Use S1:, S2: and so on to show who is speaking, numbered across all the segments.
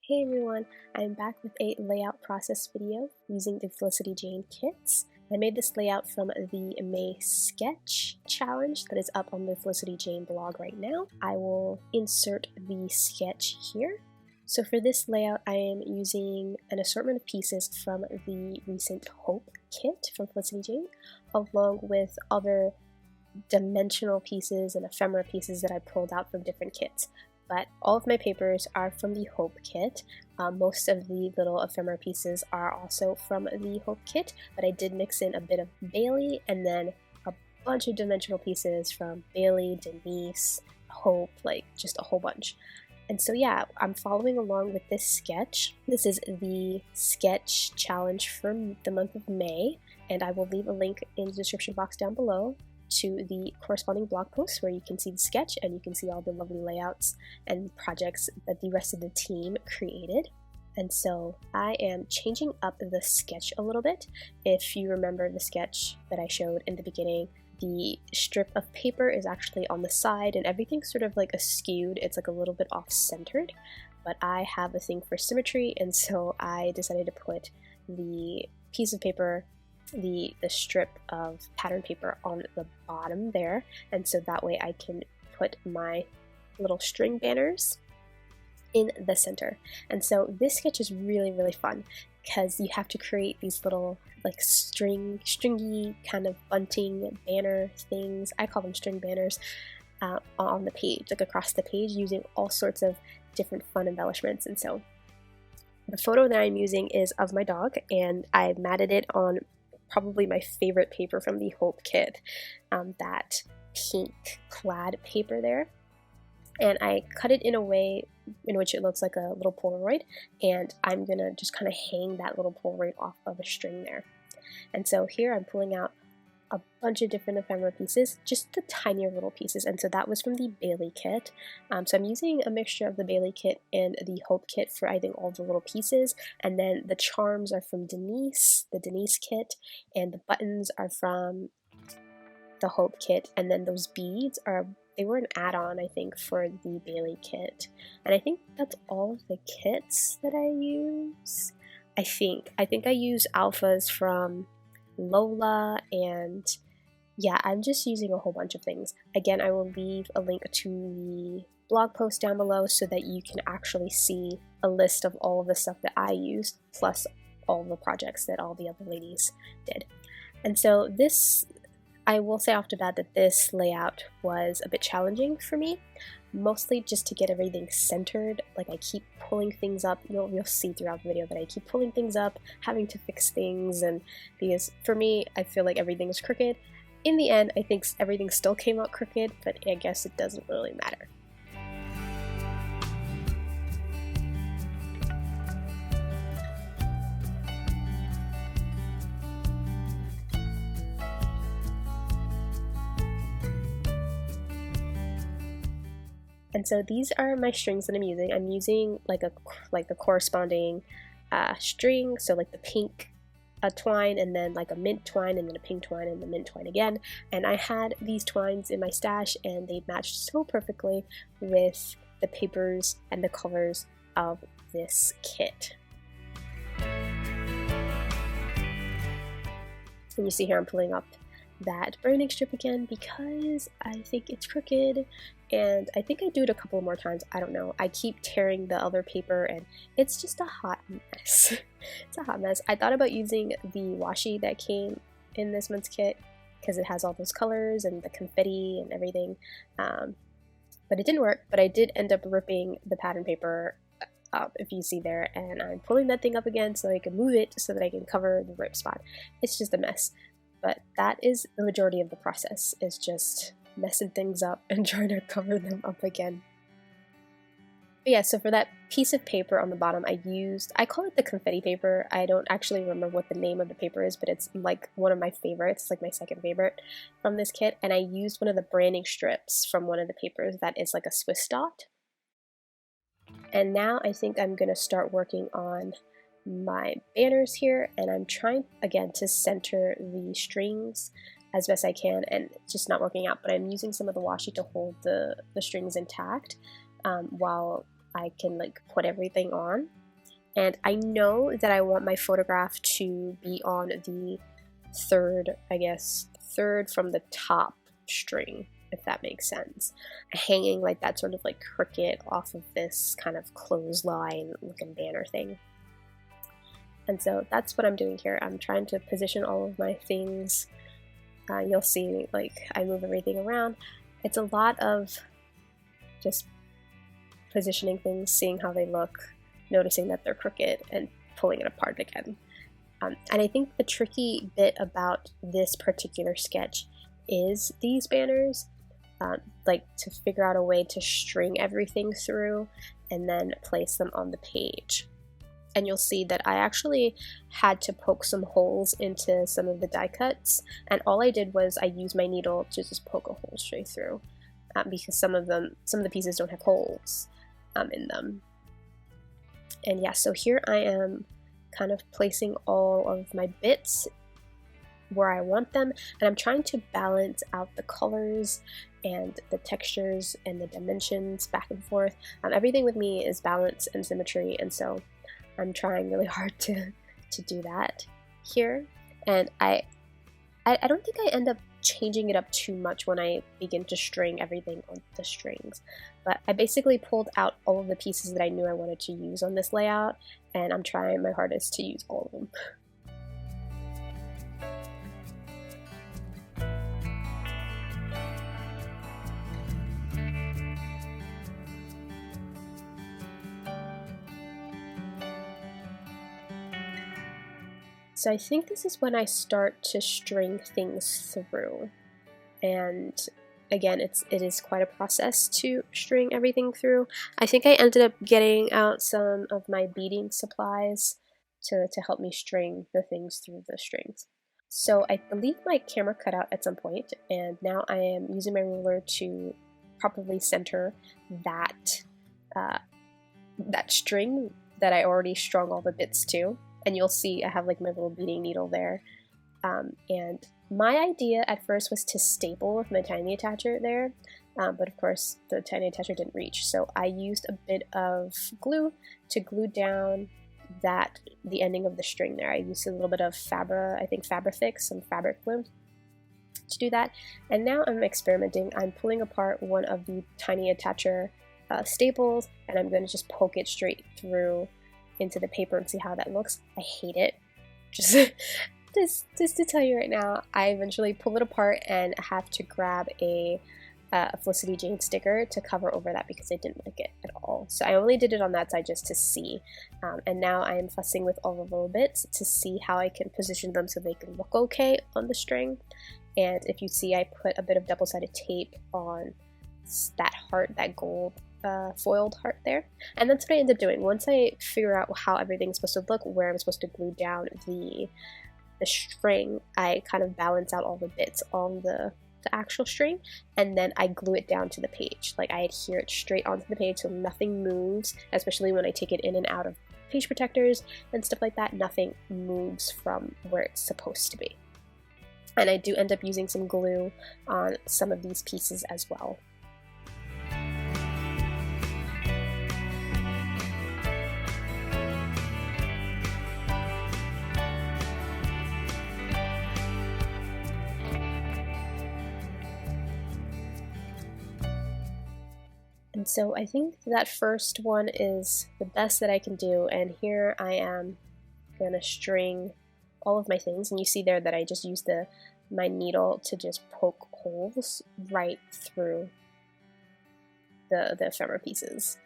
S1: Hey everyone, I'm back with a layout process video using the Felicity Jane kits. I made this layout from the May sketch challenge that is up on the Felicity Jane blog right now. I will insert the sketch here. So for this layout, I am using an assortment of pieces from the recent Hope kit from Felicity Jane, along with other dimensional pieces and ephemera pieces that I pulled out from different kits. But all of my papers are from the Hope kit. Most of the little ephemera pieces are also from the Hope kit, but I did mix in a bit of Bailey and then a bunch of dimensional pieces from Bailey, Denise, Hope, like just a whole bunch. And so yeah, I'm following along with this sketch. This is the sketch challenge for the month of May, and I will leave a link in the description box down below to the corresponding blog post where you can see the sketch and you can see all the lovely layouts and projects that the rest of the team created. And so I am changing up the sketch a little bit. If you remember the sketch that I showed in the beginning, the strip of paper is actually on the side and everything's sort of like askewed. It's like a little bit off-centered, but I have a thing for symmetry, and so I decided to put the piece of paper, the strip of pattern paper on the bottom there, and so that way I can put my little string banners in the center. And so this sketch is really fun because you have to create these little like stringy kind of bunting banner things. I call them string banners on the page, like across the page, using all sorts of different fun embellishments. And so the photo that I'm using is of my dog, and I matted it on probably my favorite paper from the Hope kit, that pink clad paper there. And I cut it in a way in which it looks like a little Polaroid, and I'm gonna just kind of hang that little Polaroid off of a string there. And so here I'm pulling out a bunch of different ephemera pieces, just the tinier little pieces, and so that was from the Bailey kit. So I'm using a mixture of the Bailey kit and the Hope kit for I think all the little pieces, and then the charms are from Denise, the Denise kit, and the buttons are from the Hope kit, and then those beads they were an add-on I think for the Bailey kit. And I think that's all of the kits that I use. I think I use alphas from Lola, and yeah, I'm just using a whole bunch of things. Again, I will leave a link to the blog post down below so that you can actually see a list of all of the stuff that I used, plus all the projects that all the other ladies did. And so this, I will say off the bat that this layout was a bit challenging for me, mostly just to get everything centered. Like I keep pulling things up, you'll see throughout the video that I keep pulling things up, having to fix things, and because for me, I feel like everything is crooked. In the end, I think everything still came out crooked, but I guess it doesn't really matter. And so these are my strings that I'm using. I'm using like the corresponding string, so like the pink twine, and then like a mint twine, and then a pink twine, and the mint twine again. And I had these twines in my stash, and they matched so perfectly with the papers and the colors of this kit. And you see here I'm pulling up that burning strip again because I think it's crooked, and I think I do it a couple more times. I don't know. I keep tearing the other paper and it's just a hot mess. It's a hot mess. I thought about using the washi that came in this month's kit because it has all those colors and the confetti and everything, but it didn't work. But I did end up ripping the pattern paper up, if you see there, and I'm pulling that thing up again so I can move it so that I can cover the rip spot. It's just a mess. But that is the majority of the process, is just messing things up and trying to cover them up again. But yeah, so for that piece of paper on the bottom, I call it the confetti paper. I don't actually remember what the name of the paper is, but it's like one of my favorites. It's like my second favorite from this kit. And I used one of the branding strips from one of the papers that is like a Swiss dot. And now I think I'm going to start working on my banners here, and I'm trying again to center the strings as best I can, and it's just not working out, but I'm using some of the washi to hold the strings intact while I can like put everything on. And I know that I want my photograph to be on the third, I guess, third from the top string, if that makes sense. Hanging like that sort of like crooked off of this kind of clothesline looking banner thing. And so that's what I'm doing here. I'm trying to position all of my things. You'll see like I move everything around. It's a lot of just positioning things, seeing how they look, noticing that they're crooked, and pulling it apart again. And I think the tricky bit about this particular sketch is these banners, like to figure out a way to string everything through and then place them on the page. And you'll see that I actually had to poke some holes into some of the die cuts, and all I did was I used my needle to just poke a hole straight through, because some of the pieces don't have holes in them. And yeah, so here I am kind of placing all of my bits where I want them, and I'm trying to balance out the colors and the textures and the dimensions back and forth. Everything with me is balance and symmetry, and so I'm trying really hard to do that here. And I don't think I end up changing it up too much when I begin to string everything on the strings. But I basically pulled out all of the pieces that I knew I wanted to use on this layout, and I'm trying my hardest to use all of them. So I think this is when I start to string things through. And again, it is quite a process to string everything through. I think I ended up getting out some of my beading supplies to help me string the things through the strings. So I believe my camera cut out at some point, and now I am using my ruler to properly center that, that string that I already strung all the bits to. And you'll see I have like my little beading needle there. And my idea at first was to staple with my tiny attacher there, but of course the tiny attacher didn't reach. So I used a bit of glue to glue down the ending of the string there. I used a little bit of Fabrifix, some fabric glue to do that. And now I'm experimenting. I'm pulling apart one of the tiny attacher staples, and I'm going to just poke it straight through into the paper and see how that looks. I hate it. Just to tell you right now, I eventually pull it apart and have to grab a Felicity Jane sticker to cover over that because I didn't like it at all. So I only did it on that side just to see. And now I am fussing with all the little bits to see how I can position them so they can look okay on the string. And if you see, I put a bit of double-sided tape on that heart, that gold foiled heart there. And that's what I end up doing. Once I figure out how everything's supposed to look, where I'm supposed to glue down the string, I kind of balance out all the bits on the actual string, and then I glue it down to the page. Like I adhere it straight onto the page so nothing moves, especially when I take it in and out of page protectors and stuff like that. Nothing moves from where it's supposed to be. And I do end up using some glue on some of these pieces as well. And so I think that first one is the best that I can do, and here I am gonna string all of my things, and you see there that I just used my needle to just poke holes right through the ephemera pieces.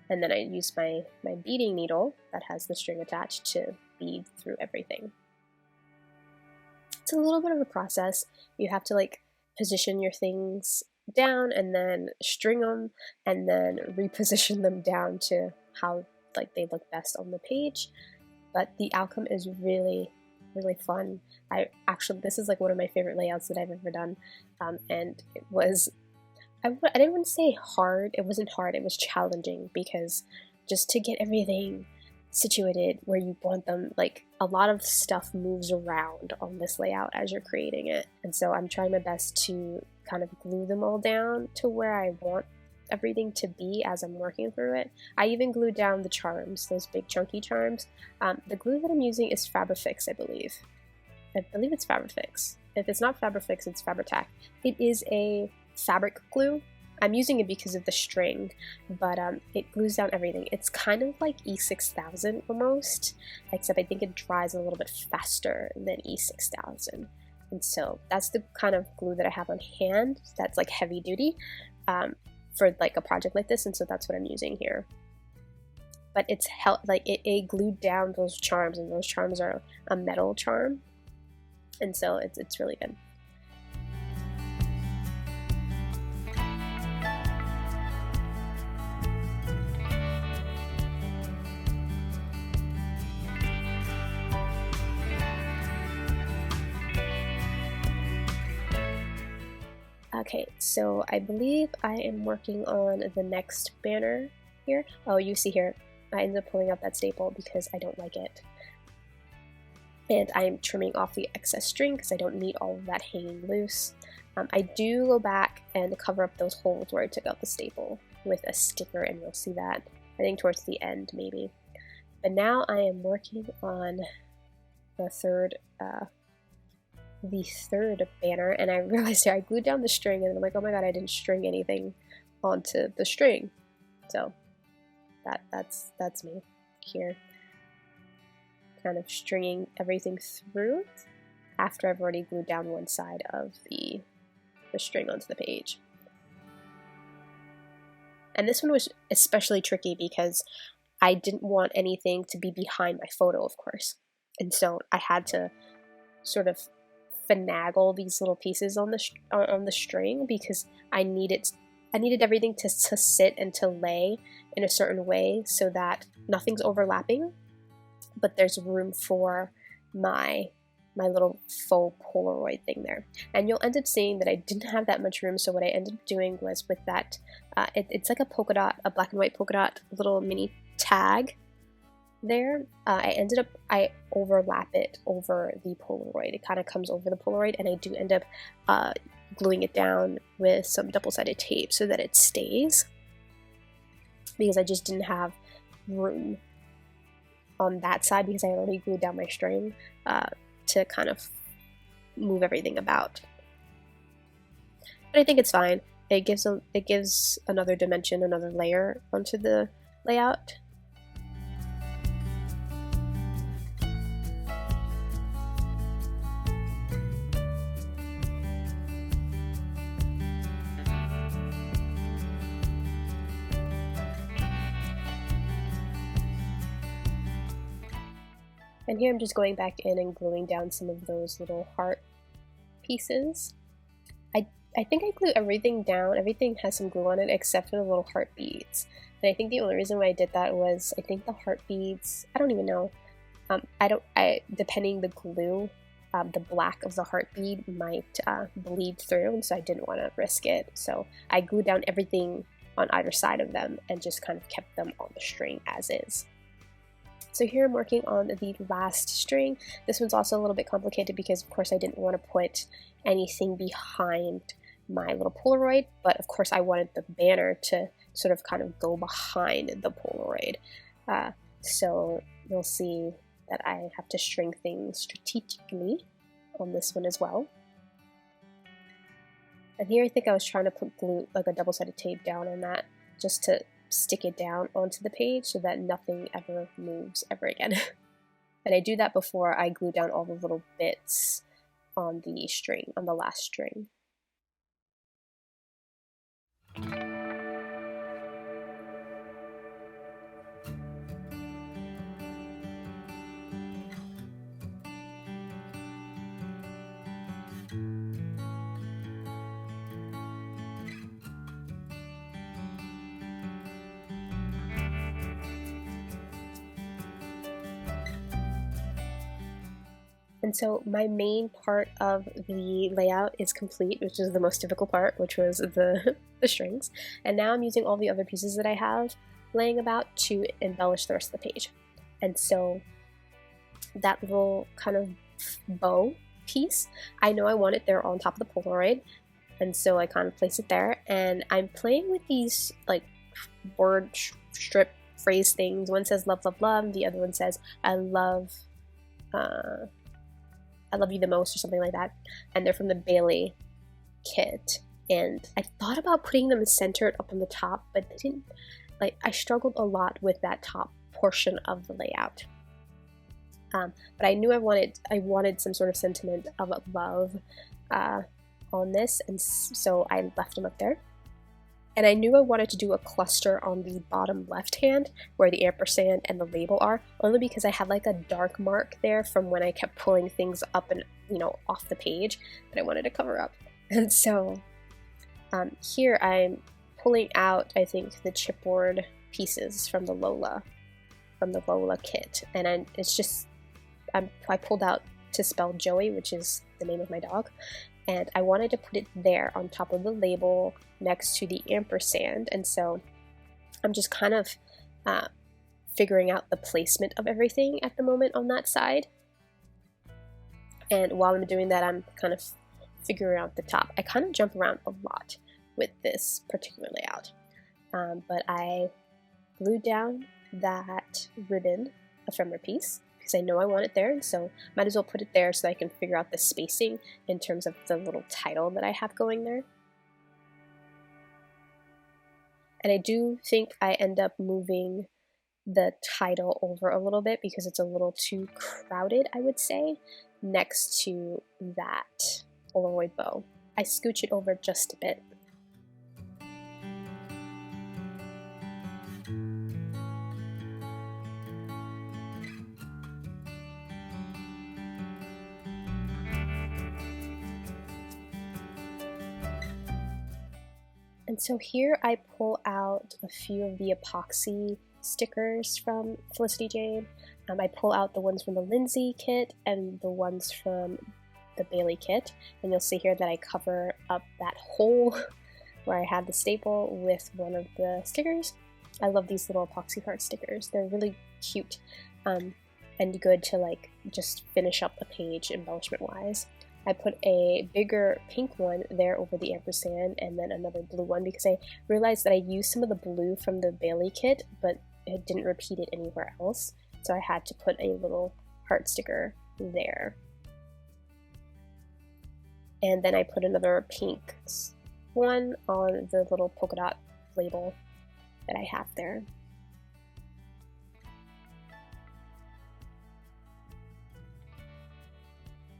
S1: And then I used my beading needle that has the string attached to bead through everything. It's a little bit of a process. You have to like position your things down and then string them and then reposition them down to how like they look best on the page. But the outcome is really fun. This is like one of my favorite layouts that I've ever done, and it was, I didn't want to say hard. It wasn't hard. It was challenging because just to get everything situated where you want them, like a lot of stuff moves around on this layout as you're creating it, and so I'm trying my best to kind of glue them all down to where I want everything to be as I'm working through it. I even glued down the charms, those big chunky charms. The glue that I'm using is Fabrifix, I believe. I believe it's Fabrifix. If it's not Fabrifix, it's Fabri-Tac. It is a fabric glue. I'm using it because of the string, but it glues down everything. It's kind of like E6000 almost, except I think it dries a little bit faster than E6000. And so that's the kind of glue that I have on hand that's like heavy duty for like a project like this, and so that's what I'm using here. But it's it glued down those charms, and those charms are a metal charm, and so it's really good. Okay, so I believe I am working on the next banner here. Oh, you see here, I ended up pulling out that staple because I don't like it. And I'm trimming off the excess string because I don't need all of that hanging loose. I do go back and cover up those holes where I took out the staple with a sticker, and you'll see that, I think, towards the end maybe. But now I am working on the third banner, and I realized here I glued down the string, and I'm like, oh my god, I didn't string anything onto the string. So that's me here, kind of stringing everything through after I've already glued down one side of the string onto the page. And this one was especially tricky because I didn't want anything to be behind my photo, of course, and so I had to sort of finagle these little pieces on the string because I needed everything to sit and to lay in a certain way so that nothing's overlapping, but there's room for my little faux Polaroid thing there. And you'll end up seeing that I didn't have that much room, so what I ended up doing was with that, it's like a polka dot, a black and white polka dot little mini tag there. I overlap it over the Polaroid. It kind of comes over the Polaroid, and I do end up gluing it down with some double-sided tape so that it stays, because I just didn't have room on that side because I already glued down my string to kind of move everything about. But I think it's fine. It gives another dimension, another layer onto the layout. And here I'm just going back in and gluing down some of those little heart pieces. I think I glue everything down. Everything has some glue on it except for the little heart beads. And I think the only reason why I did that was I think the heart beads, I don't even know. Depending the glue, the black of the heart bead might bleed through, and so I didn't want to risk it. So I glued down everything on either side of them and just kind of kept them on the string as is. So here I'm working on the last string. This one's also a little bit complicated because of course I didn't want to put anything behind my little Polaroid, but of course I wanted the banner to sort of kind of go behind the Polaroid. So you'll see that I have to string things strategically on this one as well. And here I think I was trying to put glue, like a double-sided tape down on that, just to stick it down onto the page so that nothing ever moves ever again. And I do that before I glue down all the little bits on the string, on the last string. And so my main part of the layout is complete, which is the most difficult part, which was the strings. And now I'm using all the other pieces that I have laying about to embellish the rest of the page. And so that little kind of bow piece, I know I want it there on top of the Polaroid, And so I kind of place it there, and I'm playing with these like word strip phrase things. One says love, love, love. The other one says I love you the most, or something like that. And they're from the Bailey kit. And I thought about putting them centered up on the top, but they didn't. Like, I struggled a lot with that top portion of the layout. But I knew I wanted some sort of sentiment of love on this, and so I left them up there. And I knew I wanted to do a cluster on the bottom left hand where the ampersand and the label are, only because I had like a dark mark there from when I kept pulling things up and, you know, off the page that I wanted to cover up. And so here I'm pulling out, I think, the chipboard pieces from the Lola kit, and it's just I pulled out to spell Joey, which is the name of my dog, and I wanted to put it there on top of the label next to the ampersand. And so I'm just kind of figuring out the placement of everything at the moment on that side. And while I'm doing that, I'm kind of figuring out the top. I kind of jump around a lot with this particular layout, but I glued down that ribbon ephemera piece because I know I want it there, and so might as well put it there so I can figure out the spacing in terms of the little title that I have going there. And I do think I end up moving the title over a little bit because it's a little too crowded, I would say, next to that Polaroid bow. I scooch it over just a bit. And so here I pull out a few of the epoxy stickers from Felicity Jane. I pull out the ones from the Lindsay kit and the ones from the Bailey kit, and you'll see here that I cover up that hole where I had the staple with one of the stickers. I love these little epoxy card stickers. They're really cute and good to like just finish up a page embellishment wise. I put a bigger pink one there over the ampersand, and then another blue one because I realized that I used some of the blue from the Bailey kit, but it didn't repeat it anywhere else. So I had to put a little heart sticker there. And then I put another pink one on the little polka dot label that I have there.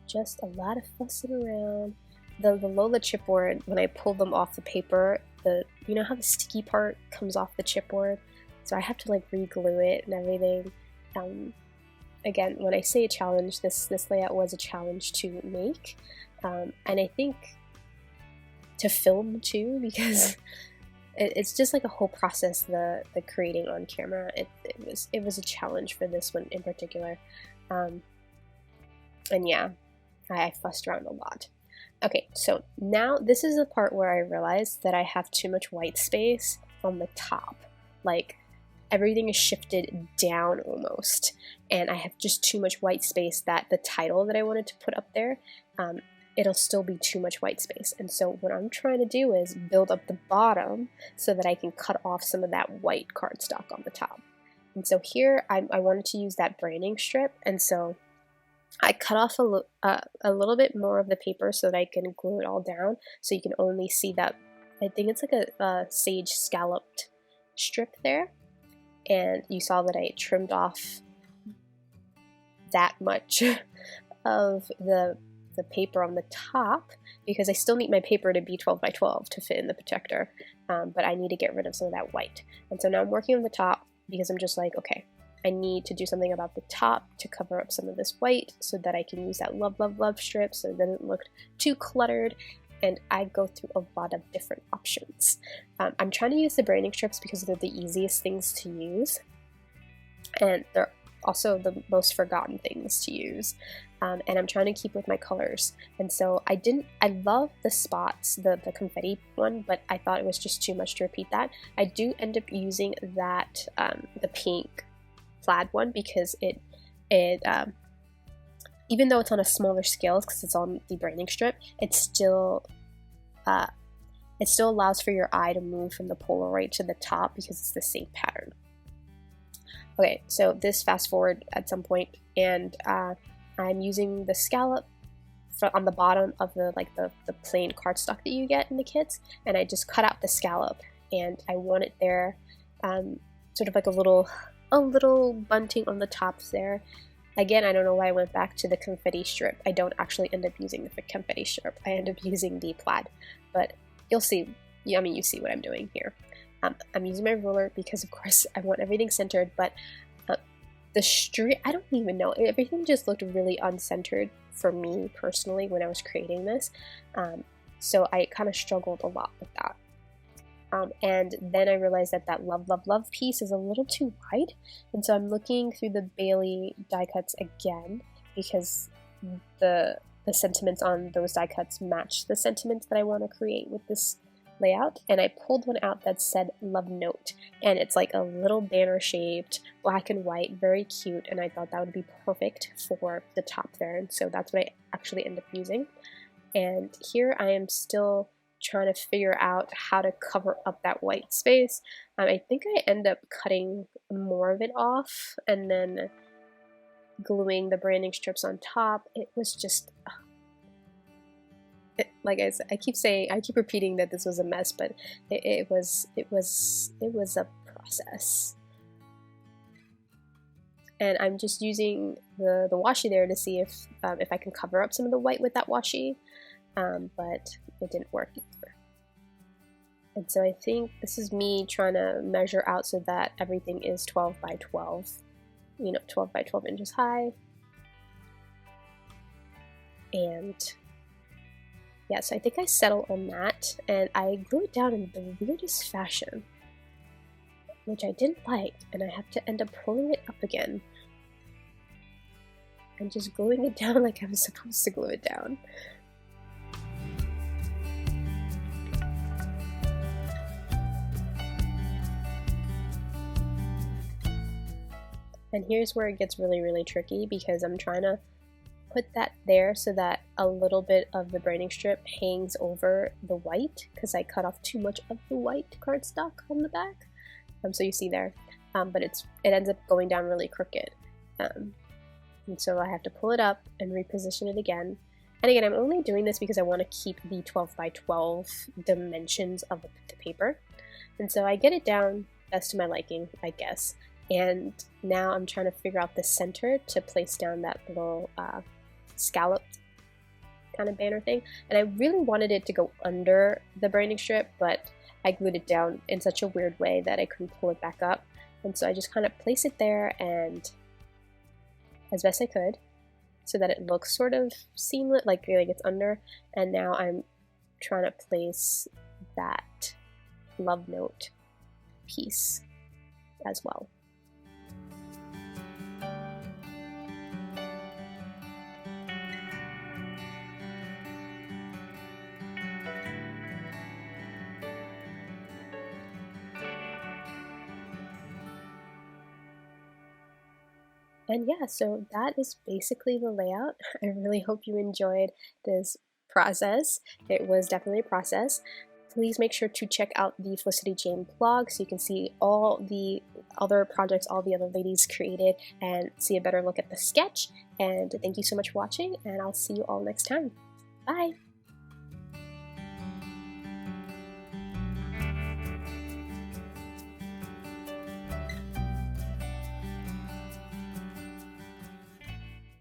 S1: Just a lot of fussing around. The Lola chipboard, when I pulled them off the paper, you know how the sticky part comes off the chipboard? So I have to like re-glue it and everything. Again, when I say a challenge, this layout was a challenge to make. And I think to film too, because it's just like a whole process, the creating on camera. It was a challenge for this one in particular. And yeah, I fussed around a lot. Okay, so now this is the part where I realized that I have too much white space on the top. Like, everything is shifted down almost, and I have just too much white space that the title that I wanted to put up there, it'll still be too much white space. And so what I'm trying to do is build up the bottom so that I can cut off some of that white cardstock on the top. And so here I wanted to use that branding strip, and so I cut off a little bit more of the paper so that I can glue it all down, so you can only see that, I think it's like a sage scalloped strip there. And you saw that I trimmed off that much of the paper on the top, because I still need my paper to be 12 by 12 to fit in the protector, but I need to get rid of some of that white. And so now I'm working on the top because I'm just like, okay, I need to do something about the top to cover up some of this white so that I can use that love, love, love strip so it doesn't look too cluttered. And I go through a lot of different options. I'm trying to use the branding strips because they're the easiest things to use, and they're also the most forgotten things to use. And I'm trying to keep with my colors. And so I love the spots, the confetti one, but I thought it was just too much to repeat that. I do end up using that, the pink plaid one, because it even though it's on a smaller scale because it's on the branding strip, it still it still allows for your eye to move from the Polaroid to the top because it's the same pattern. Okay, so this fast forward at some point, and I'm using the scallop on the bottom of the plain cardstock that you get in the kits, and I just cut out the scallop, and I want it there, sort of like a little bunting on the top there. Again, I don't know why I went back to the confetti strip. I don't actually end up using the confetti strip. I end up using the plaid, but you'll see. I mean, you see what I'm doing here. I'm using my ruler because, of course, I want everything centered, but the street, I don't even know. Everything just looked really uncentered for me personally when I was creating this. So I kind of struggled a lot with that. And then I realized that that love, love, love piece is a little too wide. And so I'm looking through the Bailey die cuts again because the sentiments on those die cuts match the sentiments that I want to create with this layout. And I pulled one out that said Love Note. And it's like a little banner shaped, black and white, very cute. And I thought that would be perfect for the top there. And so that's what I actually end up using. And here I am still trying to figure out how to cover up that white space. I think I end up cutting more of it off and then gluing the branding strips on top. It was just, like I said, I keep repeating that this was a mess, but it was a process. And I'm just using the washi there to see if I can cover up some of the white with that washi, but it didn't work either. And so I think this is me trying to measure out so that everything is 12 by 12, 12 by 12 inches high. And yeah, so I think I settled on that, and I glue it down in the weirdest fashion, which I didn't like, and I have to end up pulling it up again and just gluing it down like I'm supposed to glue it down. And here's where it gets really, really tricky because I'm trying to put that there so that a little bit of the branding strip hangs over the white because I cut off too much of the white cardstock on the back. So you see there, but it ends up going down really crooked. And so I have to pull it up and reposition it again. And again, I'm only doing this because I want to keep the 12 by 12 dimensions of the paper. And so I get it down best to my liking, I guess. And now I'm trying to figure out the center to place down that little scalloped kind of banner thing. And I really wanted it to go under the branding strip, but I glued it down in such a weird way that I couldn't pull it back up. And so I just kind of place it there and as best I could so that it looks sort of seamless, like it's under. And now I'm trying to place that love note piece as well. And yeah, so that is basically the layout. I really hope you enjoyed this process. It was definitely a process. Please make sure to check out the Felicity Jane blog so you can see all the other projects all the other ladies created and see a better look at the sketch. And thank you so much for watching, and I'll see you all next time. Bye!